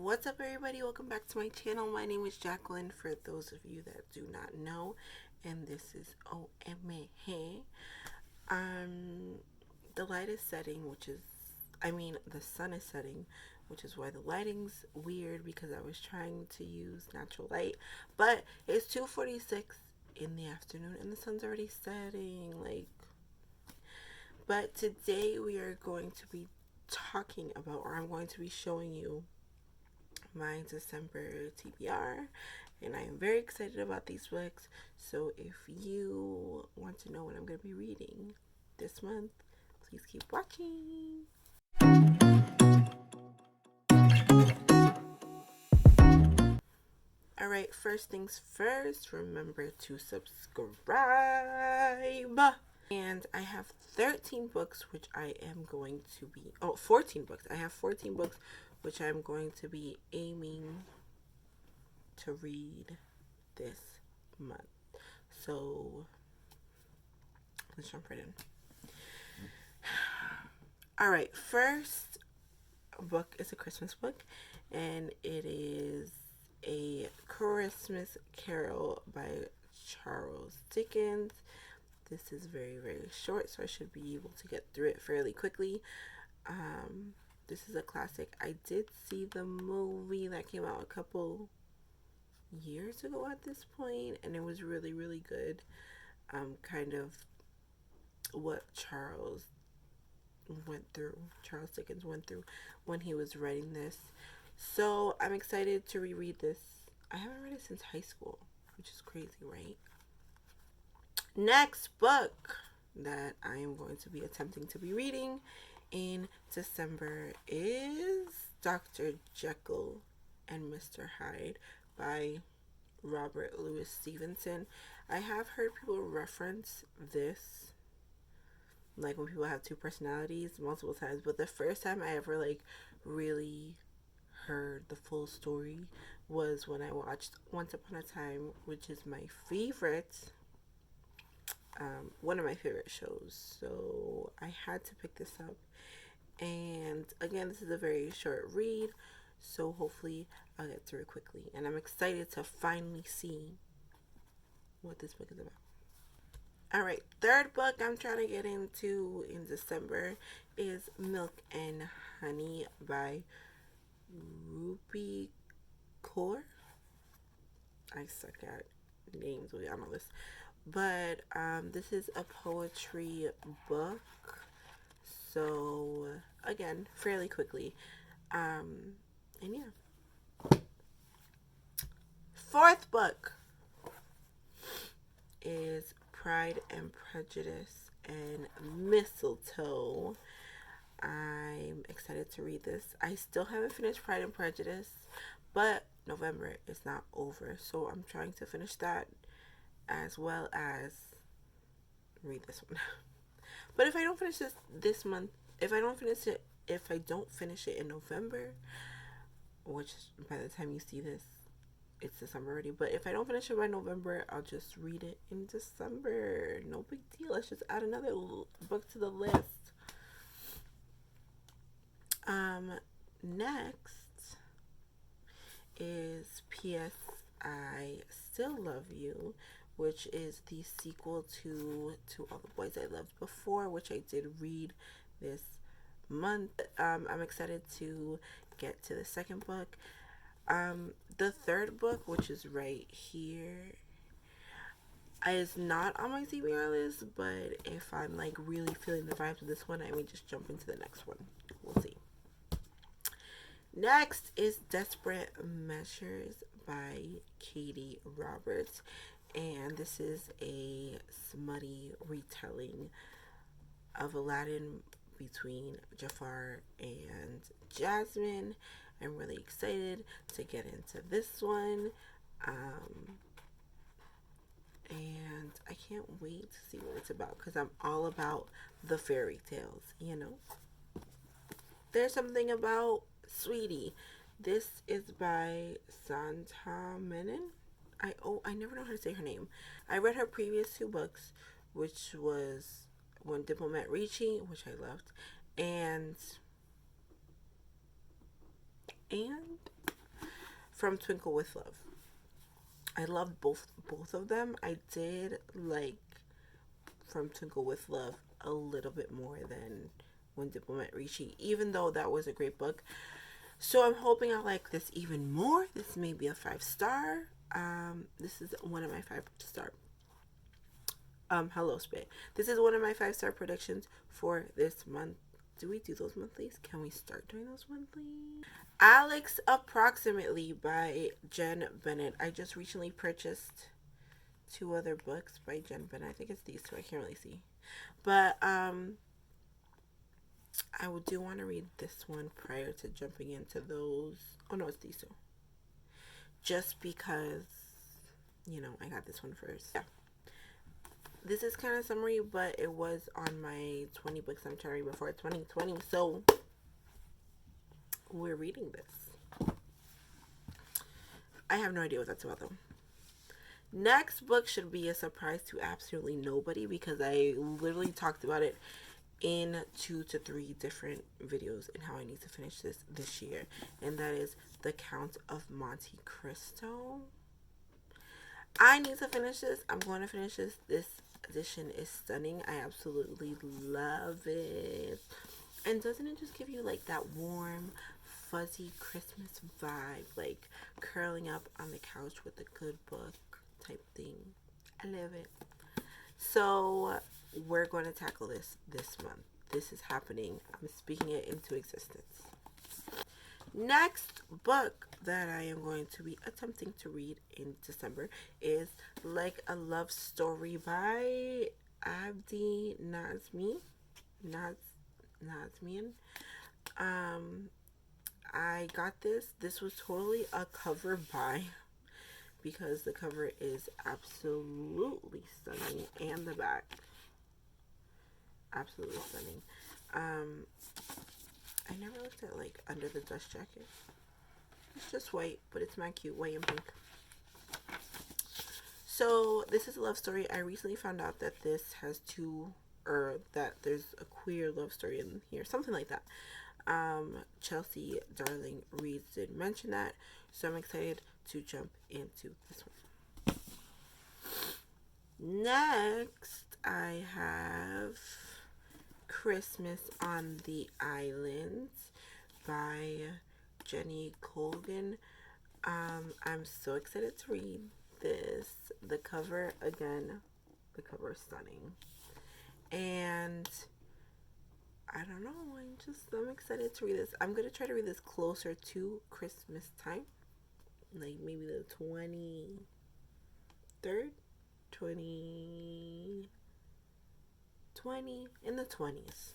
What's up, everybody? Welcome back to my channel. My name is Jacqueline, for those of you that do not know, and this is Emme He. The light is setting, the sun is setting, which is why the lighting's weird, because I was trying to use natural light, but it's 2:46 in the afternoon and the sun's already setting, but today we are going to be talking about, or I'm going to be showing you my December TBR, and I am very excited about these books. So if you want to know what I'm going to be reading this month, please keep watching. Alright, first things first, remember to subscribe. And I have 13 books, which I am going to be, 14 books. I have 14 books, which I'm going to be aiming to read this month. So let's jump right in. Alright, first book is a Christmas book, and it is A Christmas Carol by Charles Dickens. This is very, very short, so I should be able to get through it fairly quickly. This is a classic. I did see the movie that came out a couple years ago at this point, and it was really, really good. Kind of what Charles Dickens went through when he was writing this. So I'm excited to reread this. I haven't read it since high school, which is crazy, right? Next book that I am going to be attempting to be reading in December is Dr. Jekyll and Mr. Hyde by Robert Louis Stevenson. I have heard people reference this, like when people have two personalities, multiple times, but the first time I ever really heard the full story was when I watched Once Upon a Time, which is my favorite, one of my favorite shows. So I had to pick this up, and again, this is a very short read, so hopefully I'll get through it quickly, and I'm excited to finally see what this book is about. Alright, third book I'm trying to get into in December is Milk and Honey by Ruby Kaur. I suck at names, we all know this. But this is a poetry book. So again, fairly quickly. And yeah. Fourth book is Pride and Prejudice and Mistletoe. I'm excited to read this. I still haven't finished Pride and Prejudice, but November is not over, so I'm trying to finish that as well as read this one. But if I don't finish this month, if I don't finish it in November, which by the time you see this, it's December already, but if I don't finish it by November, I'll just read it in December. No big deal. Let's just add another book to the list. Next is P.S. I Still Love You, which is the sequel to All the Boys I Loved Before, which I did read this month. I'm excited to get to the second book. The third book, which is right here, is not on my TBR list, but if I'm really feeling the vibes of this one, I may just jump into the next one. We'll see. Next is Desperate Measures by Katie Roberts, and this is a smutty retelling of Aladdin between Jafar and Jasmine. I'm really excited to get into this one, and I can't wait to see what it's about, because I'm all about the fairy tales, There's something about Sweetie. This is by Santa Menon. I never know how to say her name. I read her previous two books, which was When Diplomat Ricci, which I loved, and From Twinkle with Love. I loved both of them. I did like From Twinkle with Love a little bit more than When Diplomat Reachy, even though that was a great book. So I'm hoping I like this even more. This may be a 5-star. This is one of my 5-star. Hello, Spit. This is one of my 5-star predictions for this month. Do we do those monthlies? Can we start doing those monthlies? Alex Approximately by Jen Bennett. I just recently purchased 2 other books by Jen Bennett. I think it's these 2. I can't really see. But I do want to read this one prior to jumping into those. Oh no, it's these 2. Just because, I got this one first. Yeah. This is kind of summary, but it was on my 20 books I'm trying to read before 2020. So we're reading this. I have no idea what that's about though. Next book should be a surprise to absolutely nobody because I literally talked about it in 2 to 3 different videos and how I need to finish this year. And that is The Count of Monte Cristo. I need to finish this. I'm going to finish this. This edition is stunning. I absolutely love it. And doesn't it just give you like that warm, fuzzy Christmas vibe, like curling up on the couch with a good book type thing? I love it. So we're going to tackle this month. This is happening. I'm speaking it into existence. Next book that I am going to be attempting to read in December is Like a Love Story by Abdi Nazmian. I got this. This was totally a cover buy because the cover is absolutely stunning and the back absolutely stunning. I never looked at like under the dust jacket. It's just white, but it's mad cute, white and pink. So this is a love story. I recently found out that this has that there's a queer love story in here, something like that. Chelsea Darling Reads did mention that, so I'm excited to jump into this one. Next, I have Christmas on the Island by Jenny Colgan. I'm so excited to read this. The cover is stunning. And I don't know, I'm excited to read this. I'm going to try to read this closer to Christmas time. Like maybe the 23rd, 20, in the 20s.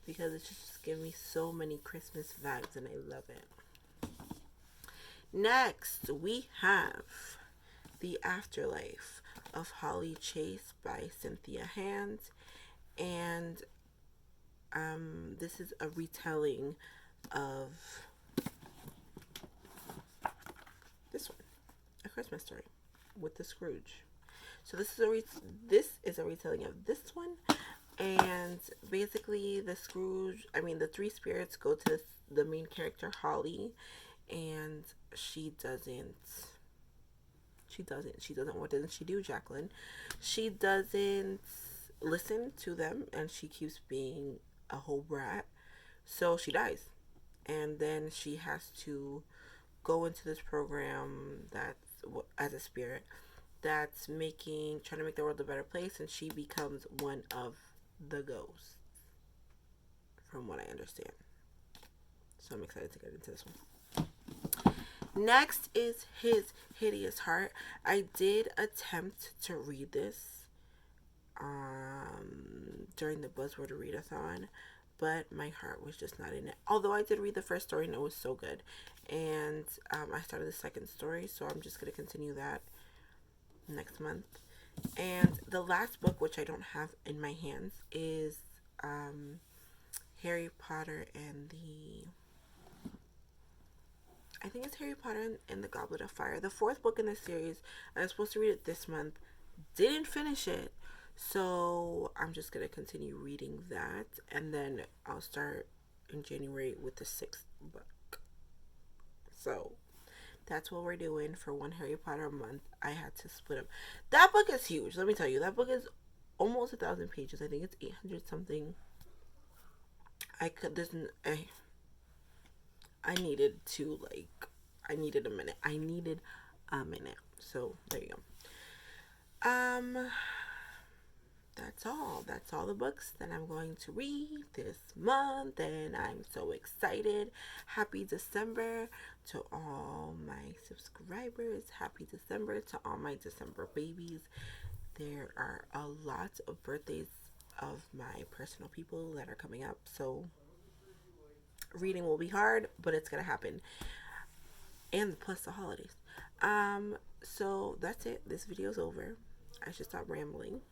Because it's just giving me so many Christmas vibes and I love it. Next, we have The Afterlife of Holly Chase by Cynthia Hand. And this is a retelling of this one, A Christmas Story with the Scrooge. So this is a retelling of this one, and basically the 3 spirits go to the main character Holly, and she doesn't. What doesn't she do, Jacqueline? She doesn't listen to them, and she keeps being a whole brat. So she dies, and then she has to go into this program as a spirit that's trying to make the world a better place, and she becomes one of the ghosts, from what I understand. So I'm excited to get into this one. Next is His Hideous Heart. I did attempt to read this during the Buzzword Readathon, but my heart was just not in it. Although I did read the first story and it was so good. And I started the second story, so I'm just going to continue that next month. And the last book, which I don't have in my hands, is Harry Potter and I think it's Harry Potter and the Goblet of Fire. The 4th book in the series. I was supposed to read it this month. Didn't finish it. So I'm just going to continue reading that. And then I'll start in January with the 6th book. So That's what we're doing for one Harry Potter a month. I had to split up. That book is huge. Let me tell you, that book is almost 1,000 pages. I think it's 800 something. I could. I needed to I needed a minute. I needed a minute. So there you go. That's all. That's all the books that I'm going to read this month, and I'm so excited. Happy December to all my subscribers. Happy December to all my December babies. There are a lot of birthdays of my personal people that are coming up, so reading will be hard, but it's gonna happen. And plus the holidays. So that's it. This video's over. I should stop rambling.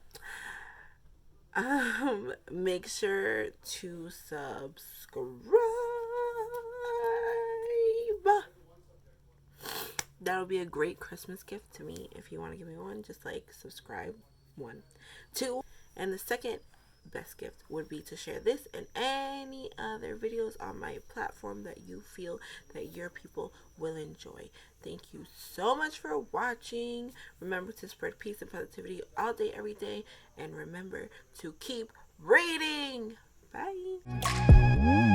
Make sure to subscribe. That'll be a great Christmas gift to me. If you want to give me one, just subscribe. 1, 2, and the second best gift would be to share this and any other videos on my platform that you feel that your people will enjoy. Thank you so much for watching. Remember to spread peace and positivity all day, every day, and remember to keep reading. Bye.